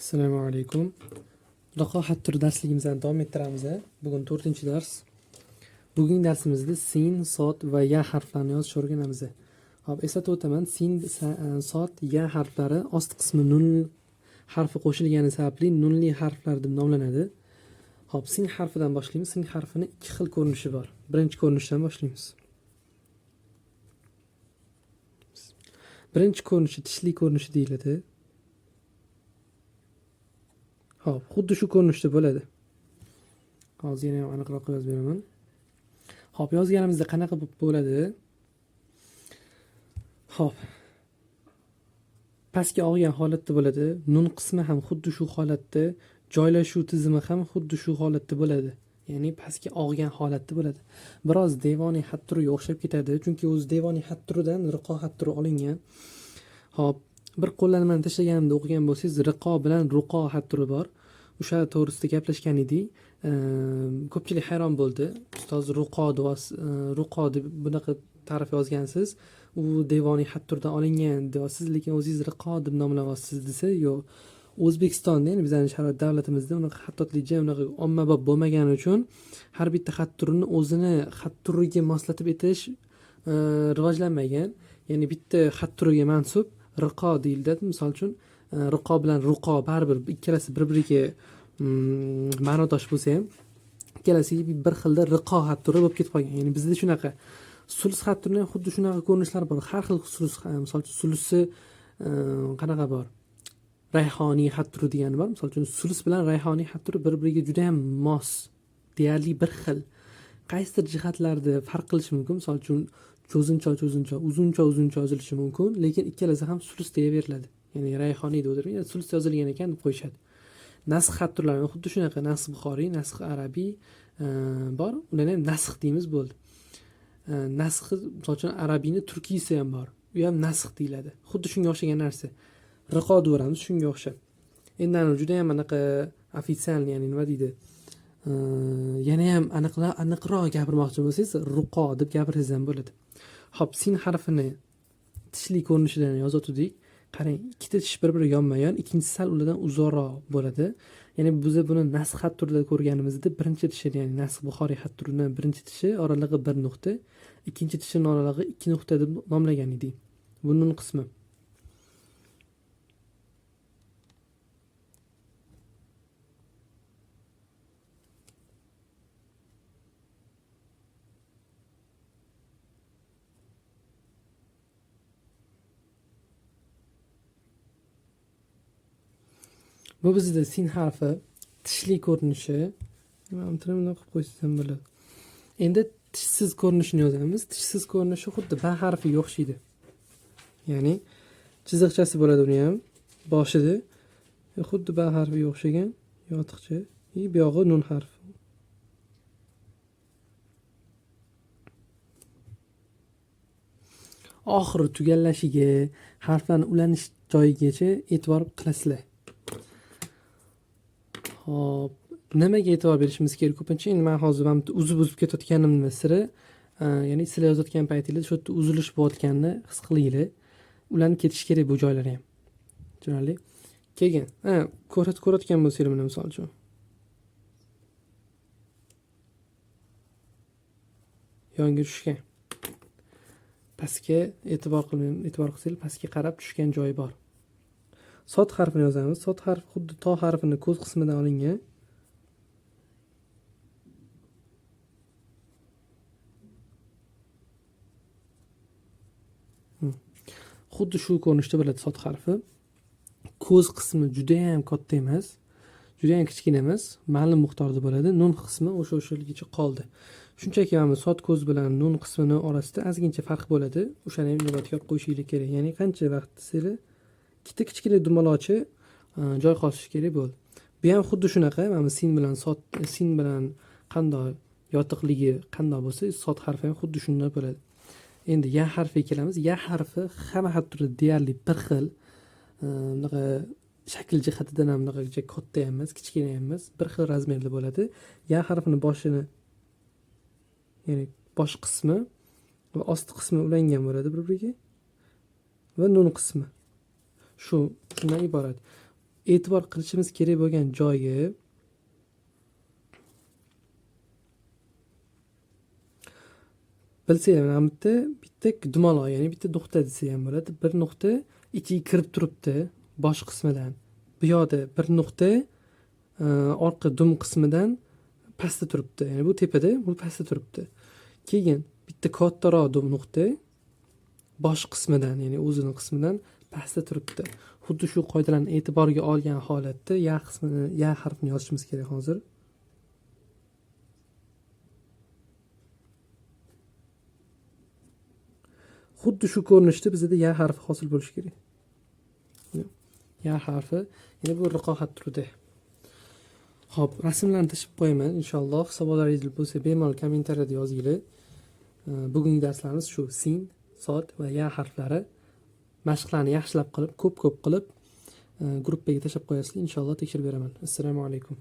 Assalomu alaykum. Raqohat turi darsligimizni davom ettiramiz. Bugun 4-dars. Bugungi darsimizda sin, sod va ya harflarini yozishni o'rganamiz. Hop, eslatib o'taman, sin, sod, ya harflari osti qismi nun harfi qo'shilgani sababli nunli harflar deb nomlanadi. Hop, sin harfidan boshlaymiz. Sin harfining ikki xil ko'rinishi bor. Birinchi ko'rinishdan boshlaymiz. Birinchi ko'rinishi tishli ko'rinishi deyiladi. Hop, xuddi shu ko'rinishda bo'ladi. Hozir yana ham aniqroq yozib beraman. Hop, yozganimizda qanaqa bo'ladi? Hop. Pastga og'gan holatda bo'ladi. Nun qismi ham xuddi shu holatda, joylashuv tizimi ham xuddi shu holatda bo'ladi. Ya'ni pastga og'gan holatda bo'ladi. Biroz devoniy xat turiga o'xshab ketadi, chunki o'z devoniy xat turidan riqo xat turi olingan. Hop, bir qo'llanmani tashlaganimda o'qigan bo'lsangiz, riqo bilan ruqo xat turi bor. O'sha to'g'risida gaplashgan edik. Ko'pchilik hayron bo'ldi. Ustoz ruqo deb bunaqa ta'rif yozgansiz. U devoniy xat turidan olingan deyapsiz, lekin o'zingiz riqo deb nomlayapsiz desa, yo'q. O'zbekistonda, ya'ni bizning sharoit davlatimizda unaqa xattotlikcha unaqa ommabop bo'lmagani uchun har bitta xat turini o'zini xat turiga moslatib etish rivojlanmagan. Ya'ni bitta xat turiga mansub riqo deyiladi. Misol uchun riqo bilan ruqo baribir ikkalasi bir-biriga ma'nodosh bo'lsa ham ikkalasiga bir xilda riqo xat turi bo'lib ketib qolgan. Ya'ni bizda shunaqa sulus xat turini ham xuddi shunaqa ko'rinishlar bor. Har xil sulus, misol uchun sulusi qanaqa bor? Rayhoniy xat turi degani bor. Misol uchun sulus bilan rayhoniy xat turi bir-biriga juda ham mos, deyarli bir xil. Qaysidir jihatlarda farq qilishi mumkin. Misol uchun cho'zincha, uzuncha yozilishi mumkin, lekin ikkalasi ham sulus deyaveriladi. Ya'ni rayhoniy deb o'tirgan, sulus yozilgan ekan deb qo'yishadi. Nasx xat turlari xuddi shunaqa, nasx buxoriy, nasx arabiy bor. Ularni ham nasx deymiz, bo'ldi. Nasx, misol uchun arabiyni turkiysi ham bor. U ham nasx deyiladi. Xuddi shunga o'xshagan narsa. Riqo deyveramiz, shunga o'xshab. Endi juda ham anaqa ofitsial, ya'ni nima deydi? Yana ham aniqroq gapirmoqchi bo'lsangiz, ruqo deb gapirsangiz ham bo'ladi. Hop, sin harfini tishli ko'rinishidan yozatdik. Qarang, ikkita tish bir-biriga yonma-yon, ikkinchisi sal ulardan uzoqroq bo'ladi. Ya'ni biz buni nasx xat turida ko'rganimizda birinchi tishi, ya'ni nasx buxoriy xat turining birinchi tishi oralig'i 1 nuqta, ikkinchi tishining oralig'i 2 nuqta deb nomlagan edik. Bu nun qismi. Bu bizda sin harfi tishli ko'rinishi. Nima qilib qo'ysam bo'ladi. Endi tishsiz ko'rinishini yozamiz. Tishsiz ko'rinishi xuddi ba harfiga o'xshaydi. Ya'ni chiziqchasi bo'ladi uni ham boshida. Xuddi ba harfiga o'xshagan yotiqcha. Bu yog'i nun harfi. Oxiri tugallashiga, harflarning ulanish joyigacha e'tibor qilasizlar. Hop, nimaga e'tibor berishimiz kerak? Ko'pincha men hozir ham uzib ketayotganimni siri, ya'ni sizlar yozayotgan paytingizda shu yerda uzilish bo'layotganini his qilinglar. Ularni ketish kerak bu joylari ham. Tushunarli? Keyin, ko'rayotgan bo'lsangiz mana misol uchun. Yonga tushgan. Pastga e'tibor qilsangiz, pastga qarab tushgan joyi bor. Sod harfini yozamiz. Sod harfi xuddi to harfini ko'z qismidan olingan. Xuddi shu ko'rinishda bo'ladi sod harfi. Ko'z qismi juda ham katta emas, juda ham kichkina emas, ma'lum miqdorda bo'ladi. Nun qismi o'sha-o'shaligicha qoldi. Shunchaki mana sod ko'z bilan nun qismini orasida ozgincha farq bo'ladi. O'shani ham inobatga olib qo'yishingiz kerak. Ya'ni qancha vaqt sizlar ikkita kichkina dumaloqchi joy qosish kerak bo'ldi. Bu ham xuddi shunaqa, mana sin bilan qanday yotiqligi qanday bo'lsa, sod harfi ham xuddi shunday bo'ladi. Endi ya harfiga kelamiz. Ya harfi hamma xat turi deyarli bir xil. Bunaqa shakl jihatidan ham bunaqa katta ham emas, kichkina ham emas, bir xil razmerda bo'ladi. Ya harfining boshini, ya'ni bosh qismi va osti qismi ulangan bo'ladi bir-biriga. Va nun qismi. Shundan iborat. e'tibor qilishimiz kerak bo'lgan joyi bilsanglar, mana bu bitta dumaloq, ya'ni bitta nuqta desa ham bo'ladi. Bir nuqta ichiga kirib turibdi bosh qismidan. Bu yoqda bir nuqta orqa dum qismidan pastda turibdi. Ya'ni bu tepada, bu pastda turibdi. Keyin bitta kattaroq dum nuqta bosh qismidan, ya'ni o'zini qismidan pastda turibdi. Xuddi shu qoidalarni e'tiborga olgan holatda ya qismini, ya harfini yozishimiz kerak hozir. Xuddi shu ko'rinishda bizda ya harfi hosil bo'lishi kerak. Ya harfi, ya'ni bu riqohat turida. Xo'p, rasmlarni tashib qo'yaman inshaalloh. Savollaringiz bo'lsa bemalol kommentariyada yozinglar. Bugungi darslarimiz shu sin, sod va ya harflari. Mashqlarni yaxshilab qilib, ko'p qilib gruppaga tashab qo'yasizlar. Inshaalloh tekshirib beraman. Assalomu alaykum.